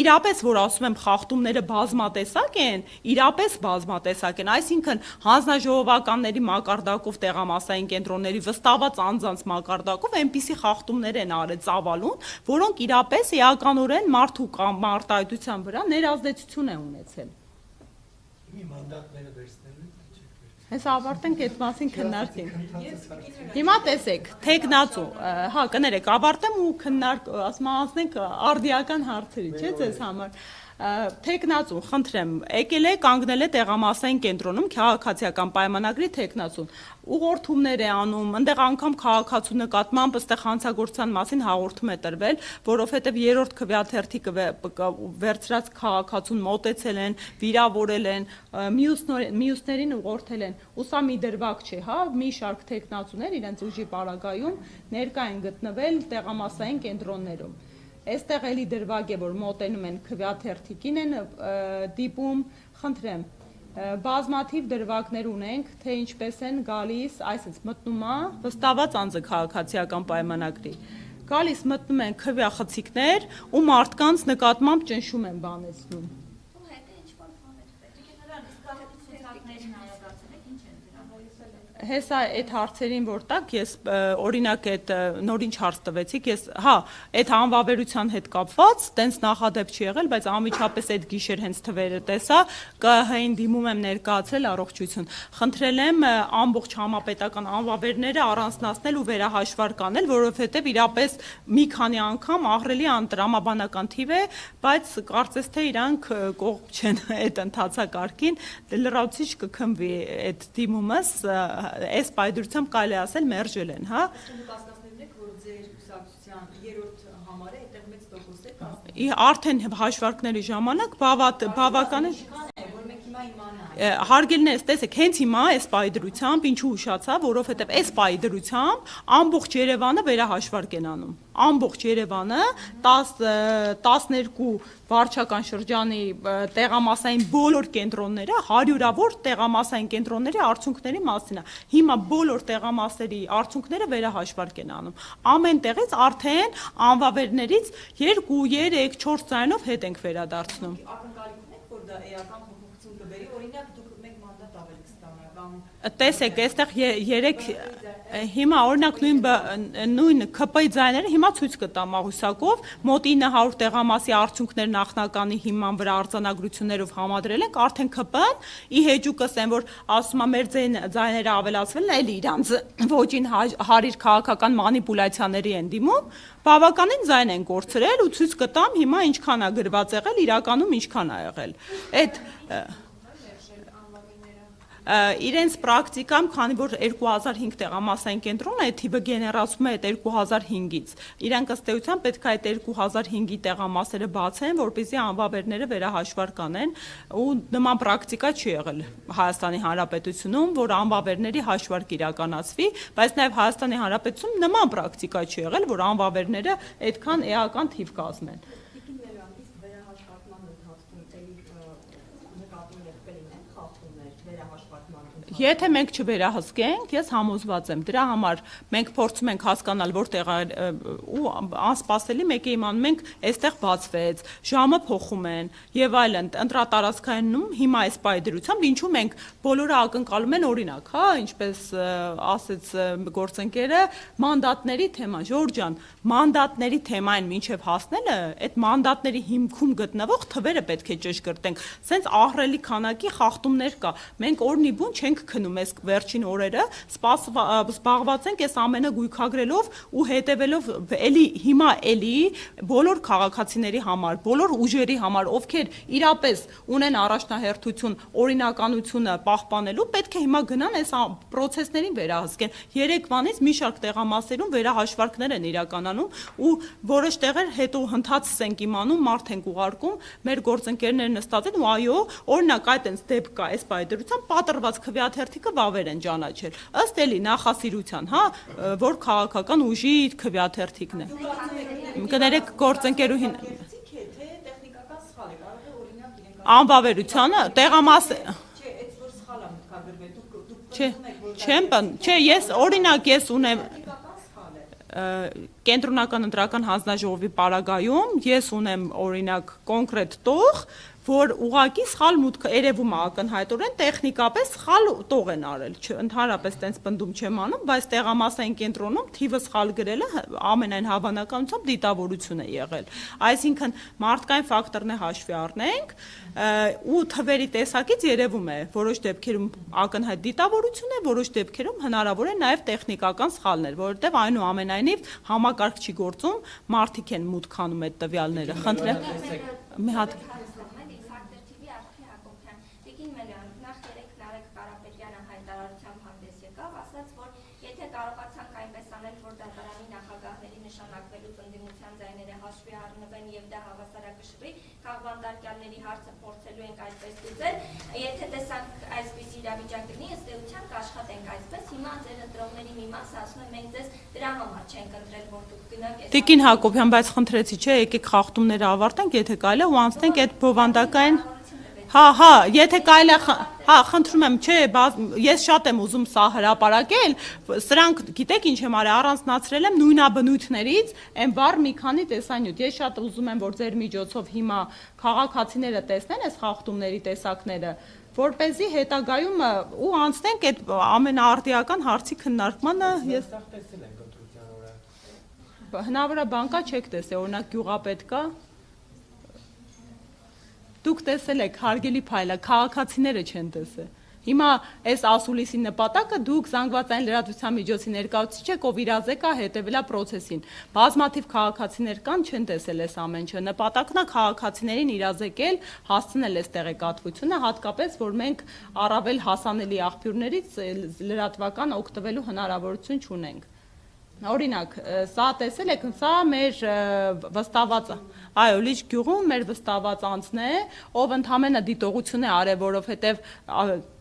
իրապես որ ասում եմ խախտումները բազմատեսակ են, իրապես բազմատեսակ են, այսինքն հանձնաժողովականների մակարդակով տեղամասային կենտրոնների վստահված անձանց մակարդակով այնպիսի խախտումներ են արել ծավալուն, որոնք իրապես էականորեն մարդու կամ արտահայտության վրա ներազդեցություն է ունեցել։ Հենց ավարտենք այդ մասին քննարկենք։ Հիմա տեսեք, թեկնածու, հա, կներեք, ավարտեմ ու անցնենք արդիական հարցերի, չէ՞ ձեզ համար։ Թեկնածուն, խնդրեմ, եկել է կանգնել է տեղամասային կենտրոնում քաղաքացիական պայմանագրի թեկնածուն, ուղղորդումներ է անում, այնտեղ անգամ քաղաքացու նկատմամբ ըստեղ հանցագործության մասին հաղորդում է տրվել, որովհետև երրորդ քվեաթերթիկը վերցրած քաղաքացուն մոտեցել են, վիրավորել են, մյուսներին ուղղորդել են, ու սա մի դրվագ չէ, հա, մի շարք թեկնածուներ իրենց ուժի պարագայում ներկա են գտնվել տեղամասային կենտրոններում։ Այստեղ էլի դրվագ է, որ մոտենում են քվեաթերթիկին են դիպում, խնդրեմ, բազմաթիվ դրվագներ ունենք, թե ինչպես են գալիս, այսպես մտնում է վստահված անձը քաղաքացիական պայմանագրի, գալիս մտնում են քվեախցիկներ ու մարդկանց նկատմամբ ճնշում են բանեցնում։ Հեսա այդ հարցերին որ տակ ես օրինակ այդ նորինչ հարց տվեցիք, ես հա, այդ անվավերության հետ կապված տենց նախադեպ չի եղել, բայց անմիջապես այդ գիշեր հենց թվերը տեսա, ԿՀ-ին դիմում եմ ներկայացրել առողջություն։ Խնդրել եմ ամբողջ համապետական անվավերները առանձնացնել ու վերահաշվարկ անել, որովհետև իրապես մի քանի անգամ ահռելի անտրամաբանական թիվ է, բայց կարծես թե իրանք կողմ չեն այդ ընթացակարգին, լրացուցիչ կքննվի այդ դիմումս այս պայդրությամբ կարելի ասել մերժել են, հա։ Արդեն հաշվարկների ժամանակ բավական է հարգելներս, տեսեք, հենց հիմա այս պայդրությամբ ինչու ուշացա, որովհետև այս պայդրությամբ ամբողջ Երևանը վերահաշվարկ են անում, ամբողջ Երևանը 12 վարչական շրջանի տեղամասային բոլոր կենտրոնները, հարյուրավոր տեղամասային կենտրոնների արդյունքների մասին է, հիմա բոլոր տեղամասերի արդյունքները վերահաշվարկ են անում, ամեն տեղից արդեն անվավերներից 2, 3, 4 ձայնով հետ ենք վերադարձնում։ Տեսեք, այստեղ 3 հիմա օրինակ նույն ԿՊ-ի ձայները հիմա ցույց կտամ աղյուսակով, մոտ 900 տեղամասի արդյունքներ նախնականի հիման վրա արձանագրություններով համադրել ենք, արդեն ԿՊ-ն ի հեճուկս են, որ ասում է մեր ձայները ավելացվել են, էլի իրանց ոչին հարիր քաղաքական մանիպուլյացիաների են դիմում, բավականին ձայն են կորցրել ու ցույց կտամ հիմա ինչքան է գրված եղել, իրականում ինչքան է եղել։ Այդ իրենց պրակտիկամ, քանի որ 2005 տեղամասային կենտրոնն է, թիվը գեներացվում է այդ 2005-ից։ Իրանք ըստ էության պետք է այդ 2005-ի տեղամասերը բացեն, որպեսզի անվավերները վերահաշվարկ անեն, ու նման պրակտիկա չի եղել Հայաստանի Հանրապետությունում, որ անվավերների հաշվարկ իրականացվի, բայց նաև Հայաստանի Հանրապետությունում նման պրակտիկա չի եղել, որ անվավերները այդքան էական թիվ կազմեն։ Եթե մենք չվերահսկենք, ես համոզված եմ, դրա համար մենք փորձում ենք հասկանալ, որտեղ ու անսպասելի մեկ է իմանում ենք, այստեղ բացվեց, ժամը փոխում են եւ այլն, ընտրատարածքայինում հիմա այս պայդրությամբ ինչու մենք բոլորը ակնկալում են օրինակ, հա, ինչպես ասեց գործընկերը, մանդատների թեման, Ժորժ ջան, մանդատների թեմային մինչև հասնելը, այդ մանդատների հիմքում գտնվող թվերը պետք է ճշգրտենք, սենց ահռելի քանակի խախտումներ կա, մենք օրնիբուն չենք քնում այս վերջին օրերը, զբաղված ենք այս ամենը գույքագրելով ու հետևելով հիմա էլի բոլոր քաղաքացիների համար, բոլոր ուժերի համար, ովքեր իրապես ունեն առաջնահերթություն օրինականությունը պահպանելու, պետք է հիմա գնան այս պրոցեսներին վերահսկեն։ Երեկվանից մի շարք տեղամասերում վերահաշվարկներ են իրականանում ու որոշ տեղեր հետո հնդածս ենք իմանում, մարդ ենք ուղարկում, մեր գործընկերները նստած են ու այո, օրինակ այդ այնց դեպք կա այս պայդրությամբ պատրված քվեաթերթիկը վավեր են ճանաչել, ըստ էլի նախասիրության, հա, որ քաղաքական ուժի քվեաթերթիկն է։ Կներեք գործընկերուհին անվավերությանը տեղամաս Չէ, ես օրինակ ես ունեմ կենտրոնական ընտրական հանձնաժողովի պարագայում ես ունեմ օրինակ կոնկրետ տող, որ ուղղակի սխալ մուտքը երևում է ակնհայտորեն տեխնիկապես սխալ տող են արել, ընդհանրապես տենց պնդում չեմ անում, բայց տեղամասային կենտրոնում թիվը սխալ գրելը ամենայն հավանականությամբ դիտավորություն է եղել, այսինքն մարդկային ֆակտորն է հաշվի առնենք ու թվերի տեսակից երևում է որոշ դեպքերում ակնհայտ դիտավորություն է, որոշ դեպքերում հնարավոր է նաև տեխնիկական սխալներ, որովհետև այնուամենայնիվ համակարգ չի գործում, մարդիկ են մուտք անում այդ տվյալները, խնդրեմ մի հատ կարողացանք այնպես անել, որ դատարանի նախագահների նշանակվելուց ընդդիմության ձայները հաշվի առնվեն եւ դա հավասարակշռի, քաղբանտարկյալների հարցը փորձելու ենք այսպես լուծել, եթե տեսանք այսպես իրավիճակ լինի, ըստ էության կաշխատենք այսպես, հիմա ձեր ընտրողների մի մասը ասում է մենք ձեզ դրա համար չենք ընտրել, որ դուք գնաք այս Տիկին Հակոբյան, բայց խնդրեցի, չէ, եկեք խախտումները ավարտենք, եթե կարելի է ու անցնենք այդ բովանդակային Հա, եթե կարելի է, խնդրում եմ, չէ, ես շատ եմ ուզում սա հրապարակել, սրանք, գիտեք ինչ եմ արել, առանձնացրել եմ նույնաբնույթներից, այն վառ մի քանի տեսանյութ, ես շատ ուզում եմ, որ ձեր միջոցով հիմա քաղաքացիները տեսնեն այս խախտումների տեսակները, որպեսզի հետագայում ու անցնենք այդ ամենաարդիական հարցի քննարկմանը, ես հնարավոր է բանկա չեք տեսել, օրինակ գյուղապետկա Դուք տեսել եք, հարգելի փայլա, քաղաքացիները չեն տեսել։ Հիմա այս ասուլիսի նպատակը դուք զանգվածային լրատվության միջոցի ներկայացուցիչ եք, ով իրազեկ է հետևել է process-ին։ Բազմաթիվ քաղաքացիներ կան, չեն տեսել այս ամեն ինչը։ Նպատակն է քաղաքացիներին իրազեկել, հասցնել այս տեղեկատվությունը, հատկապես որ մենք առավել հասանելի աղբյուրներից լրատվական օգտվելու հնարավորություն չունենք։ Օրինակ, սա տեսել եք, սա մեր վստահված, այո, Լիճ գյուղում մեր վստահված անձն է, ով ընդհանրապես դիտողություն է արել, որովհետև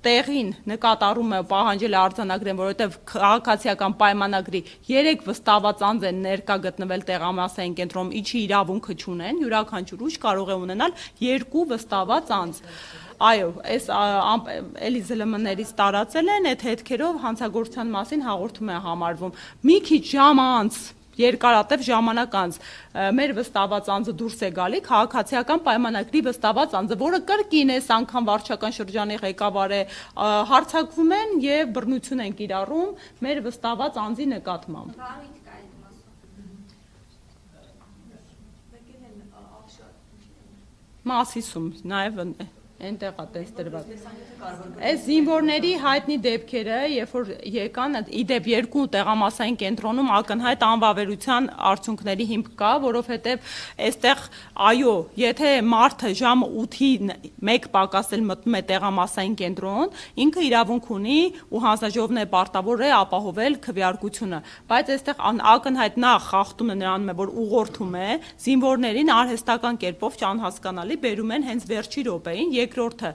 տեղին նկատառում է պահանջել է արձանագրեն, որովհետև քաղաքացիական պայմանագրի 3 վստահված անձ են ներկա գտնվել տեղամասային կենտրոնում, ինչի իրավունքը չունեն, յուրաքանչյուր ուժ կարող է ունենալ 2 վստահված անձ։ Այո, այս էլի ԶԼՄ-ներից տարածել են, այդ հետքերով հանցագործության մասին հաղորդում է համարվում։ Մի քիչ ժամ անց, երկարատև ժամանակ անց մեր վստահված անձը դուրս է գալի, քաղաքացիական պայմանագրի վստահված անձը, որը կրկին այս անգամ վարչական շրջանի ղեկավար է, հարձակվում են եւ բռնություն են կիրառում մեր վստահված անձի նկատմամբ։ Մասիսում նաեւ Այնտեղ է տես դրված։ Այս զինվորների հայտնի դեպքերը, երբ որ եկան, իդեպ 2 տեղամասային կենտրոնում ակնհայտ անվավերության արդյունքների հիմք կա, որովհետև այստեղ այո, եթե մարդը ժամը 8-ին 1 պակասել մտնում է տեղամասային կենտրոն, ինքը իրավունք ունի ու հանձնաժողովն է պարտավոր է ապահովել քվեարկությունը, բայց այստեղ ակնհայտ նախ խախտումը նրանում է, որ ուղղորդում է զինվորներին արհեստական կերպով չանհասկանալի բերում են հենց վերջի րոպեին երկրորդը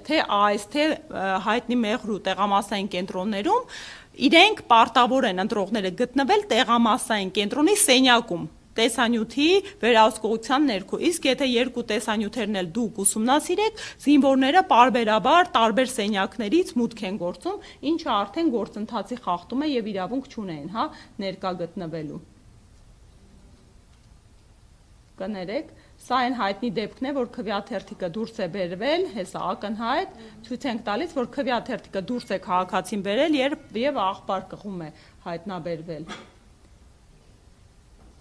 թե այս թե հայտնի մեղրու տեղամասային կենտրոններում իրենք պարտավոր են ընտրողները գտնվել տեղամասային կենտրոնի սենյակում տեսանյութի վերահսկողության ներքո իսկ եթե 2 տեսանյութերն էլ դուք ուսումնասիրեք զինվորները պարբերաբար տարբեր սենյակներից մուտք են գործում ինչը արդեն գործընթացի խախտում է եւ իրավունք չունեն հա ներկա գտնվելու կներեք Սա այն հայտնի դեպքն է, որ քվեաթերթիկը դուրս է բերվել, հեսա ակնհայտ, ցույց ենք տալիս, որ քվեաթերթիկը դուրս է քաղաքացին բերել եւ աղբար կղում է հայտնաբերվել։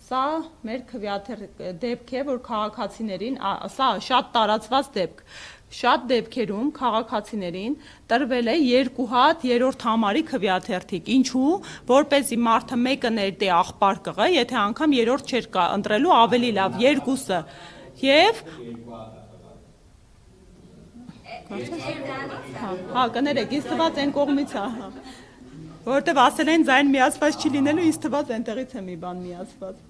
Սա մեր դեպք է, որ քաղաքացիներին, սա շատ տարածված դեպք, շատ դեպքերում քաղաքացիներին տրվել է 2 հատ 3-րդ համարի քվեաթերթիկ, ինչու, որպեսզի մարդը մեկը ներդե աղբար կղը, եթե անգամ 3-րդ չէր ընտրելու ավելի լավ, 2-ը Եվ Հա, կներեք, ինձ թված այն կողմից է, որովհետև ասել են ձայն միացված չի լինելու, ինձ թված այնտեղից է մի բան միացված։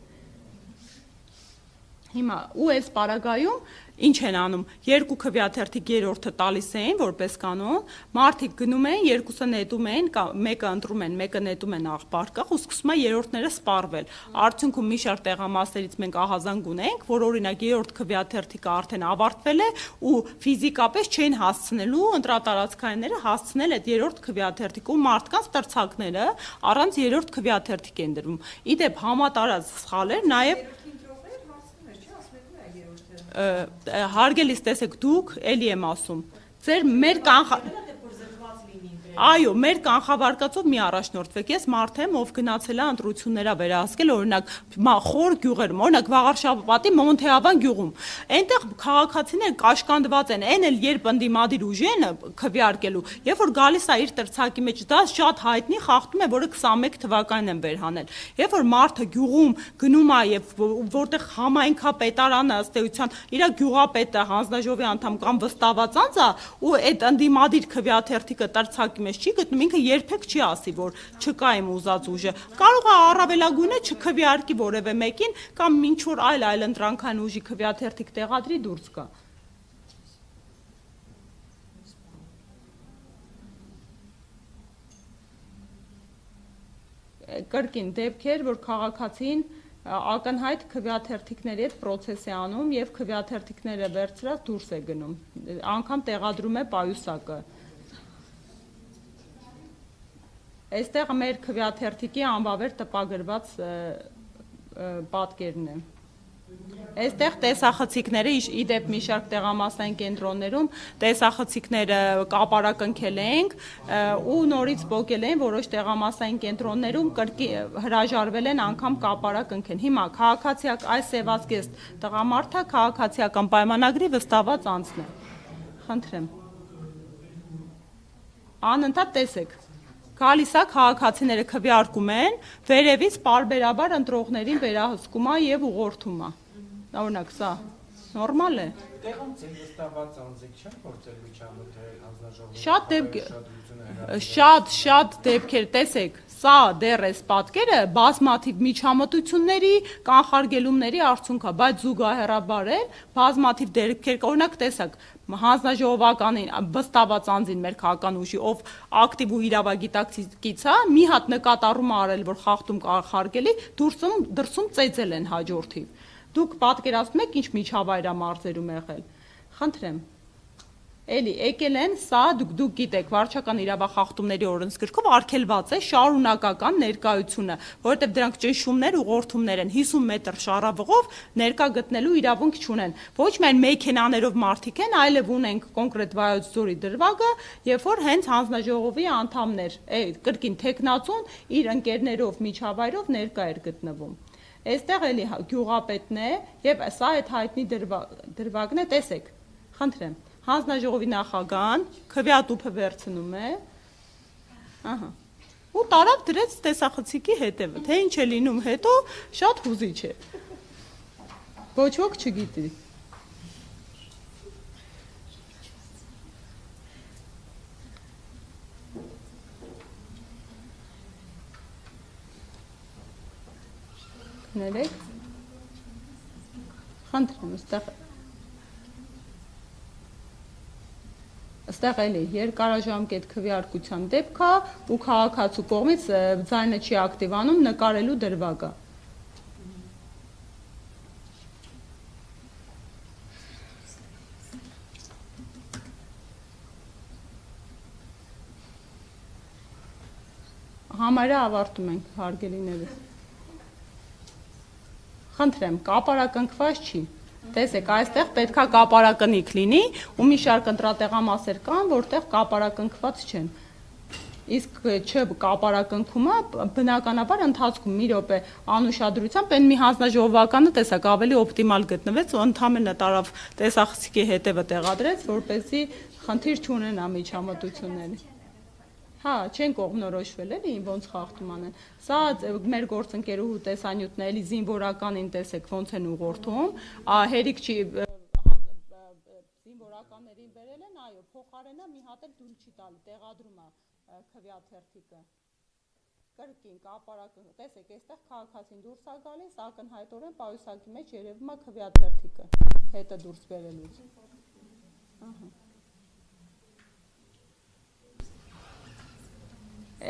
Հիմա ու այս պարագայում ինչ են անում, երկու քվեաթերթիկ երրորդը տալիս էին որպես կանոն, մարդիկ գնում են, երկուսը նետում են, մեկը ընտրում են, մեկը նետում են աղբարկղ ու սկսում է երրորդները սպառվել։ Արդյունքում մի շարք տեղամասերից մենք ահազանգ ունենք, որ օրինակ երրորդ քվեաթերթիկը արդեն ավարտվել է ու ֆիզիկապես չեն հասցնելու ընտրատարածքայինները հասցնել այդ երրորդ քվեաթերթիկը ու մարդկանց տրցակները առանց երրորդ քվեաթերթիկ են դրվում։ Իդեպ համատարած սխալ էր, նաև հարգելիս տեսեք դուք էլի եմ ասում ձեր մեր Այո, մեր կանխավարկածով մի առաջնորդվեք, ես մարդ եմ, ով գնացել է ընտրությունները վերահսկել, օրինակ խոր գյուղերում, օրինակ Վաղարշապատի Մոնթեավան գյուղում, այնտեղ քաղաքացիները կաշկանդված են, այն էլ երբ ընդդիմադիր ուժեն քվեարկելու, երբ որ գալիս է իր տրցակի մեջ, դա շատ հայտնի խախտում է, որը 21 թվականին են վերհանել, երբ որ մարդը գյուղում գնում է եւ որտեղ համայնքապետարանը ըստ էության իր գյուղապետը հանձնաժողովի անդամ կամ վստահված անձ է ու այդ ընդդիմադիր քվեաթերթիկը տրցակի մեջ չի գտնում, ինքը երբեք չի ասի, որ չկա իմ ուզած ուժը։ Կարող է առավելագույնը չքվեարկի որևէ մեկին կամ ինչ որ այլ ընտրանքային ուժի քվեաթերթիկ տեղադրի դուրս գա։ Կրկին դեպքեր, որ քաղաքացին ակնհայտ քվեաթերթիկների հետ պրոցես է անում եւ քվեաթերթիկները վերցրած դուրս է գնում, անգամ տեղադրում է պայուսակը։ Այստեղ մեր քվեաթերթիկի անվավեր տպագրված պատկերն է։ Այստեղ տեսախցիկները իդեպ մի շարք տեղամասային կենտրոններում տեսախցիկները կապարակնքել ենք ու նորից փոկել են որոշ տեղամասային կենտրոններում հրաժարվել են անգամ կապարակնքեն։ Հիմա քաղաքացիակ այս սևազգեստ տղամարդը քաղաքացիական պայմանագրի վստահված անձն է։ Խնդրեմ։ Անընդհատ տեսեք։ Գալիս է քաղաքացիները քվեարկում են, վերևից պարբերաբար ընտրողներին վերահսկում է եւ ուղղորդում է։ Օրինակ, սա նորմալ է։ Տեղանց են վստահված անձիկ չեն փորձել միջամտել հանձնաժողովի։ Շատ դեպքեր, տեսեք, սա դեռ էս պատկերը բազմաթիվ միջամտությունների, կանխարգելումների արդյունք է, բայց զուգահեռաբար է բազմաթիվ դեպքեր, օրինակ տեսակ հանձնաժողովականին վստահված անձին մեր քաղաքական ուժի, ով ակտիվ ու իրավագիտակից է, մի հատ նկատառում արել, որ խախտում կանխարգելի, դրսում ծեծել են հաջորդիվ։ Դուք պատկերացնում եք ինչ միջավայր է մարզերում եղել։ Խնդրեմ։ Էլի եկել են, սա դուք գիտեք, վարչական իրավախախտումների օրենսգրքով արգելված է շարունակական ներկայությունը, որովհետև դրանք ճնշումներ, ուղղորդումներ են, 50 մետր շառավղով ներկա գտնելու իրավունք չունեն։ Ոչ միայն մեքենաներով մարդիկ են, այլև ունենք կոնկրետ Վայոց ձորի դրվագը, երբ որ հենց հանձնաժողովի անդամներ, կրկին թեկնածուն իր ընկերներով միջավայրով ներկա էր գտնվում։ Այստեղ էլի գյուղապետն է եւ սա այդ հայտնի դրվագն է, տեսեք։ Խնդրեմ։ Հանձնաժողովի նախագահան քվեատուփը վերցնում է, ահա, ու տարավ դրեց տեսախցիկի հետևը, թե ինչ է լինում հետո շատ հուզիչ է, ոչ ոք չգիտի։ Ներեք, խնդրեմ, Այստեղ էլի երկարաժամկետ քվեարկության դեպք է ու քաղաքացու կողմից ձայնը չի ակտիվանում նկարելու դրվագը։ Համարը ավարտում ենք, հարգելիներս։ Խնդրեմ, կապարակնքված չի։ Տեսեք, այստեղ պետքա կապարակնիկ լինի ու մի շարք ընտրատեղամասեր կան, որտեղ կապարակնքված չեն։ Իսկ չկապարակնքումը բնականաբար ընթացքում մի րոպե անուշադրությամբ այն մի հանձնաժողովականը տեսակ ավելի օպտիմալ գտնվեց ու ընդհանրապես տարավ տեսախցիկի հետևը տեղադրեց, որպեսզի խնդիր չունենա միջամտությունների։ Հա, չեն կողմնորոշվել էլի ոնց խախտում անեն։ Սա մեր գործընկերուհու տեսանյութն է, էլի զինվորականին տեսեք ոնց են ուղղորդում, հերիք չի զինվորականներին բերել են, այո, փոխարենը մի հատ էլ դուլ չի տալի, տեղադրում է քվեաթերթիկը։ Կրկին կապարակը, տեսեք, այստեղ քաղաքացին դուրս է գալիս, ակնհայտորեն պայուսակի մեջ երևում է քվեաթերթիկը, հետը դուրս բերելուց։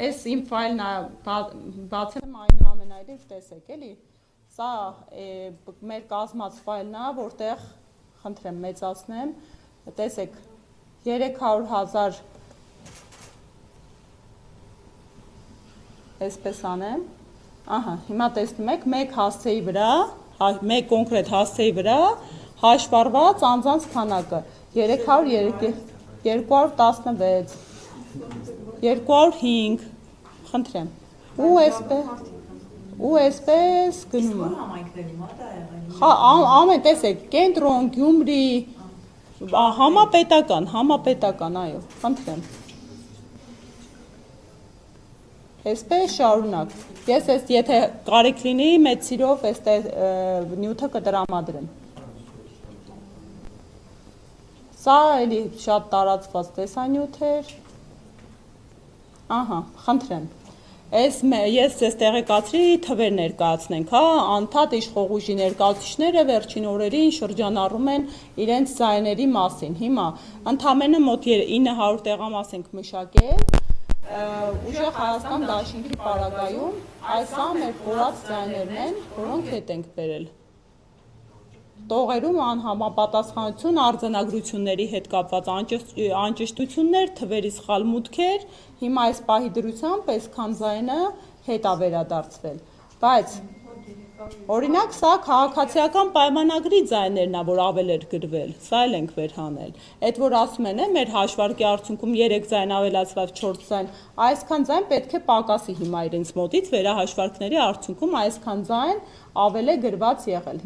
Այս իմ ֆայլն բացեմ այնուամենայնիվ տեսեք, էլի, սա մեր կազմած ֆայլն է, որտեղ, խնդրեմ մեծացնեմ, տեսեք, 300,000 Այսպես անեմ, հիմա տեսնում եք, մեկ հասցեի վրա, մեկ կոնկրետ հասցեի վրա, հաշվարված անձանց քանակը, 216, 205, խնդրեմ, ու այսպես գնում է, ամեն տեսեք, կենտրոն, Գյումրի, համապետական, այո, խնդրեմ, Այսպես շարունակ, ես եթե կարիք լինի, մեծ սիրով այս նյութը կտրամադրեմ։ Սա էլի շատ տարածված տեսանյութ էր, խնդրեմ, ես ձեզ տեղեկացրի թվեր ներկայացնենք, անդադ իշխող ուժի ներկայացուցիչները վերջին օրերին շրջանառում են իրենց ձայների մասին, հիմա ընդամենը մոտ 900 տեղամաս ենք մշակել, ուժեղ Հայաստան դաշինքի պարագայում այսա մեր կորած ձայներն են, որոնք հետ ենք բերել։ Տողերում անհամապատասխանություն, արձանագրությունների հետ կապված անճշտություններ, թվերի սխալ մուտքեր, հիմա այս պահի դրությամբ այսքան ձայնը հետ է վերադարձվել, բայց օրինակ սա քաղաքացիական պայմանագրի ձայներն է, որ ավել էր գրվել, սա էլ ենք վերհանել, այդ որ ասում են մեր հաշվարկի արդյունքում 3 ձայն ավելացված 4 ձայն, այսքան ձայն պետք է պակասի հիմա իրենց մոտից վերահաշվարկների արդյունքում այսքան ձայն ավել է գրված եղել։